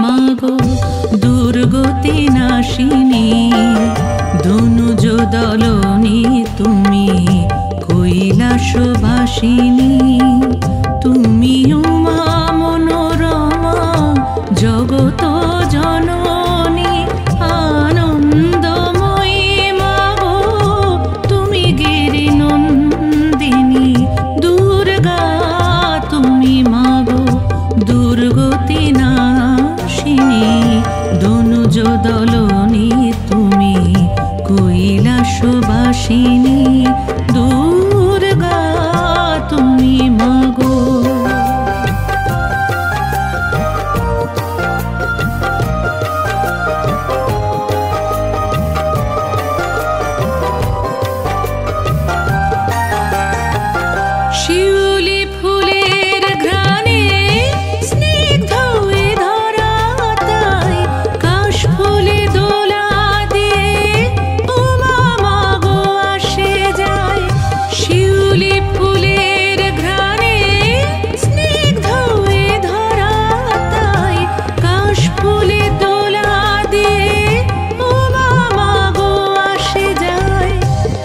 মাগো দুর্গতি নাশিনী, ধনুজ দলনী তুমি কৈলাসবাসিনী। তুমি উমা মনোরমা জগত জননী, আনন্দময়ী মাগো তুমি গিরিনন্দিনী। দুর্গা তুমি মাগো দুর্গতি নাশিনী, ধনুজ দলনী তুমি কৈলাসবাসিনী। দুর্গা তুমি মাগো। শিউলি ফুলের ঘ্রাণে স্নিগ্ধ এ ধরাতায়, কাশ ফুলে দোলা দিয়ে উমা মাগো আসে যায়। শিউলি ফুলের ঘ্রাণে স্নিগ্ধ এ ধরাতায়, কাশ ফুলে দোলা দিয়ে উমা মাগো আসে যায়।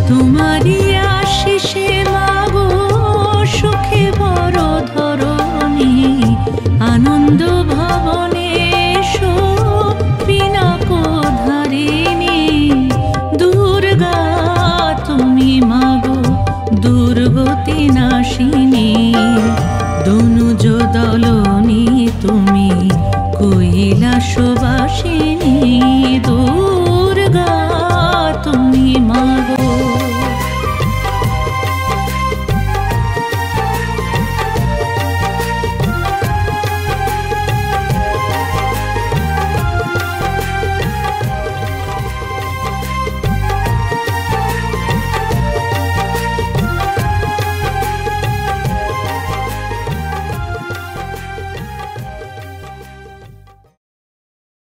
তোমারই আশিসে মাগো সুখে বড় ধরণী, আনন্দ ভবনে এসো পিনাকধারিণী। দুর্গা তুমি মাগো দুর্গতি নাশিনী, ধনুজ দলনী তুমি কৈলাসবাসিনী।